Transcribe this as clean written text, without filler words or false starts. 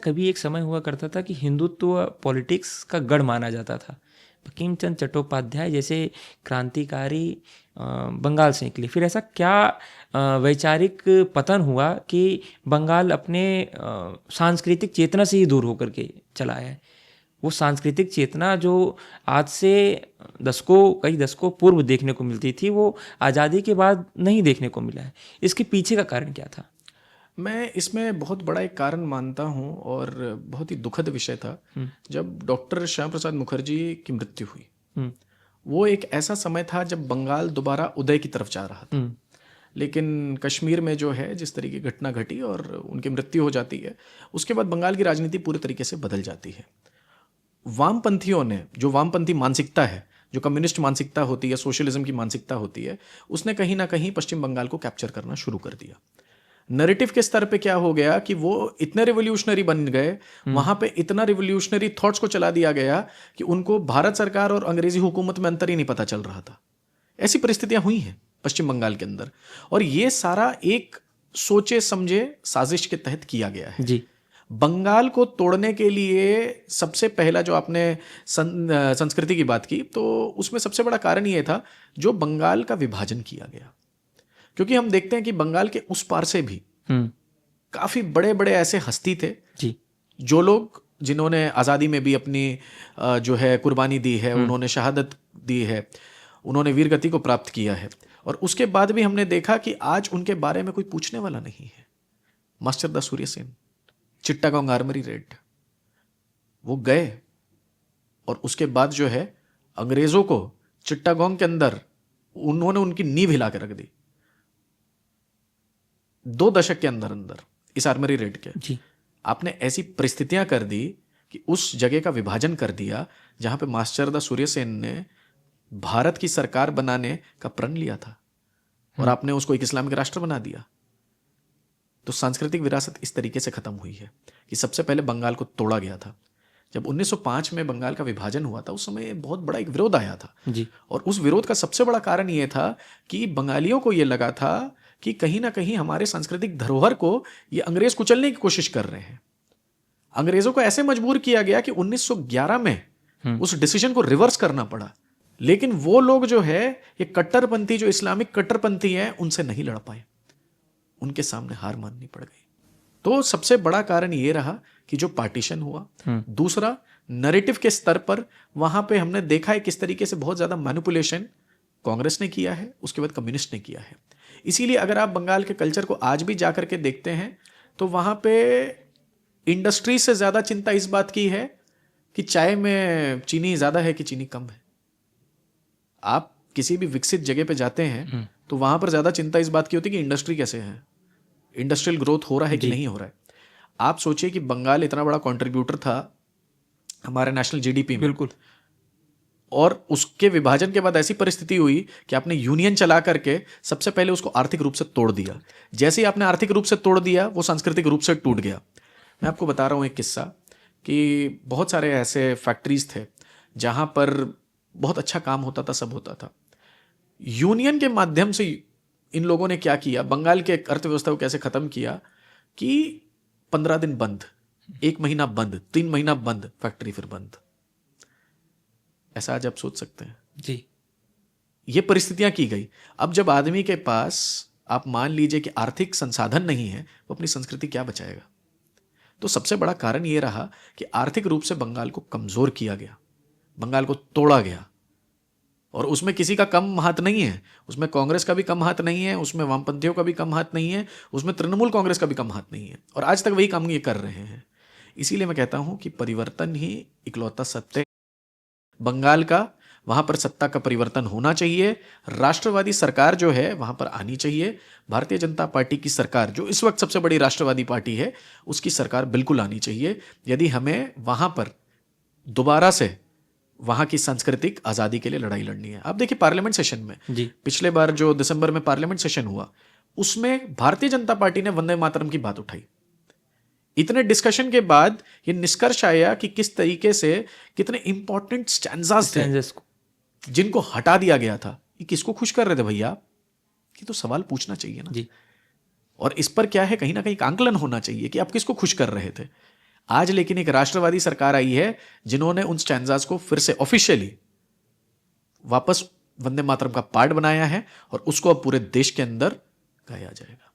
कभी एक समय हुआ करता था कि हिंदुत्व पॉलिटिक्स का गढ़ माना जाता था। बंकिम चंद्र चट्टोपाध्याय जैसे क्रांतिकारी बंगाल से निकले। फिर ऐसा क्या वैचारिक पतन हुआ कि बंगाल अपने सांस्कृतिक चेतना से ही दूर होकर के चला है? वो सांस्कृतिक चेतना जो आज से कई दशकों पूर्व देखने को मिलती थी, वो आज़ादी के बाद नहीं देखने को मिला है। इसके पीछे का कारण क्या था? मैं इसमें बहुत बड़ा एक कारण मानता हूँ और बहुत ही दुखद विषय था जब डॉक्टर श्याम प्रसाद मुखर्जी की मृत्यु हुई। वो एक ऐसा समय था जब बंगाल दोबारा उदय की तरफ जा रहा था, लेकिन कश्मीर में जो है जिस तरीके की घटना घटी और उनकी मृत्यु हो जाती है, उसके बाद बंगाल की राजनीति पूरी तरीके से बदल जाती है। वामपंथियों ने, जो वामपंथी मानसिकता है, जो कम्युनिस्ट मानसिकता होती है, सोशलिज्म की मानसिकता होती है, उसने कहीं ना कहीं पश्चिम बंगाल को कैप्चर करना शुरू कर दिया। नैरेटिव के स्तर पे क्या हो गया कि वो इतने रिवोल्यूशनरी बन गए, वहां पे इतना रिवोल्यूशनरी थॉट्स को चला दिया गया कि उनको भारत सरकार और अंग्रेजी हुकूमत में अंतर ही नहीं पता चल रहा था। ऐसी परिस्थितियां हुई हैं पश्चिम बंगाल के अंदर, और ये सारा एक सोचे समझे साजिश के तहत किया गया है। जी। बंगाल को तोड़ने के लिए सबसे पहला, जो आपने संस्कृति की बात की, तो उसमें सबसे बड़ा कारण ये था जो बंगाल का विभाजन किया गया। क्योंकि हम देखते हैं कि बंगाल के उस पार से भी काफी बड़े बड़े ऐसे हस्ती थे जी। जो लोग, जिन्होंने आज़ादी में भी अपनी जो है कुर्बानी दी है, उन्होंने शहादत दी है, उन्होंने वीरगति को प्राप्त किया है, और उसके बाद भी हमने देखा कि आज उनके बारे में कोई पूछने वाला नहीं है। मास्टर दा सूर्य सेन, चिट्टागोंग आर्मरी रेड, वो गए और उसके बाद जो है अंग्रेजों को चिट्टागोंग के अंदर उन्होंने उनकी नींव हिला के रख दी 2 दशक के अंदर अंदर इस आर्मरी रेड के। जी। आपने ऐसी परिस्थितियां कर दी कि उस जगह का विभाजन कर दिया जहां पे मास्टर दा सूर्य सेन ने भारत की सरकार बनाने का प्रण लिया था, और आपने उसको एक इस्लामिक राष्ट्र बना दिया। तो सांस्कृतिक विरासत इस तरीके से खत्म हुई है कि सबसे पहले बंगाल को तोड़ा गया था। जब 1905 में बंगाल का विभाजन हुआ था, उस समय बहुत बड़ा एक विरोध आया था जी। और उस विरोध का सबसे बड़ा कारण यह था कि बंगालियों को यह लगा था कि कहीं ना कहीं हमारे सांस्कृतिक धरोहर को ये अंग्रेज कुचलने की कोशिश कर रहे हैं। अंग्रेजों को ऐसे मजबूर किया गया कि 1911 में उस डिसीजन को रिवर्स करना पड़ा। लेकिन वो लोग जो है, ये कट्टरपंथी, जो इस्लामिक कट्टरपंथी हैं, उनसे नहीं लड़ पाए, उनके सामने हार माननी पड़ गई। तो सबसे बड़ा कारण ये रहा कि जो पार्टीशन हुआ। दूसरा, नैरेटिव के स्तर पर वहां पे हमने देखा है किस तरीके से बहुत ज्यादा मैनिपुलेशन कांग्रेस ने किया है, उसके बाद कम्युनिस्ट ने किया है। इसीलिए अगर आप बंगाल के कल्चर को आज भी जाकर के देखते हैं तो वहां पे इंडस्ट्री से ज्यादा चिंता इस बात की है कि चाय में चीनी ज्यादा है कि चीनी कम है। आप किसी भी विकसित जगह पे जाते हैं तो वहां पर ज्यादा चिंता इस बात की होती है कि इंडस्ट्री कैसे है, इंडस्ट्रियल ग्रोथ हो रहा है कि नहीं हो रहा है। आप सोचिए कि बंगाल इतना बड़ा कंट्रीब्यूटर था हमारे नेशनल जीडीपी में, बिल्कुल, और उसके विभाजन के बाद ऐसी परिस्थिति हुई कि आपने यूनियन चला करके सबसे पहले उसको आर्थिक रूप से तोड़ दिया। जैसे ही आपने आर्थिक रूप से तोड़ दिया, वो सांस्कृतिक रूप से टूट गया। मैं आपको बता रहा हूं एक किस्सा कि बहुत सारे ऐसे फैक्ट्रीज थे जहां पर बहुत अच्छा काम होता था, सब होता था। यूनियन के माध्यम से इन लोगों ने क्या किया, बंगाल के अर्थव्यवस्था को कैसे खत्म किया कि 15 दिन बंद, 1 महीना बंद, 3 महीना बंद, फैक्ट्री फिर बंद। ऐसा आज आप सोच सकते हैं जी। ये परिस्थितियां की गई। अब जब आदमी के पास, आप मान लीजिए कि आर्थिक संसाधन नहीं है, वो अपनी संस्कृति क्या बचाएगा? तो सबसे बड़ा कारण यह रहा कि आर्थिक रूप से बंगाल को कमजोर किया गया, बंगाल को तोड़ा गया। और उसमें किसी का कम हाथ नहीं है, उसमें कांग्रेस का भी कम हाथ नहीं है, उसमें वामपंथियों का भी कम हाथ नहीं है, उसमें तृणमूल कांग्रेस का भी कम हाथ नहीं है, और आज तक वही काम ये कर रहे हैं। इसीलिए मैं कहता हूं कि परिवर्तन ही इकलौता सत्य। बंगाल का वहां पर सत्ता का परिवर्तन होना चाहिए, राष्ट्रवादी सरकार जो है वहां पर आनी चाहिए। भारतीय जनता पार्टी की सरकार, जो इस वक्त सबसे बड़ी राष्ट्रवादी पार्टी है, उसकी सरकार बिल्कुल आनी चाहिए यदि हमें वहां पर दोबारा से वहां की सांस्कृतिक आजादी के लिए लड़ाई लड़नी है। आप देखिए पार्लियामेंट सेशन में जी। पिछले बार जो दिसंबर में पार्लियामेंट सेशन हुआ, उसमें भारतीय जनता पार्टी ने वंदे मातरम की बात उठाई। इतने डिस्कशन के बाद ये निष्कर्ष आया कि किस तरीके से कितने इंपॉर्टेंट स्टैंजास थे जिनको हटा दिया गया था। ये किसको खुश कर रहे थे भैया? ये तो सवाल पूछना चाहिए ना जी। और इस पर क्या है, कहीं ना कहीं आंकलन होना चाहिए कि आप किसको खुश कर रहे थे। आज लेकिन एक राष्ट्रवादी सरकार आई है जिन्होंने उन स्टैंजास को फिर से ऑफिशियली वापस वंदे मातरम का पार्ट बनाया है और उसको अब पूरे देश के अंदर गाया जाएगा।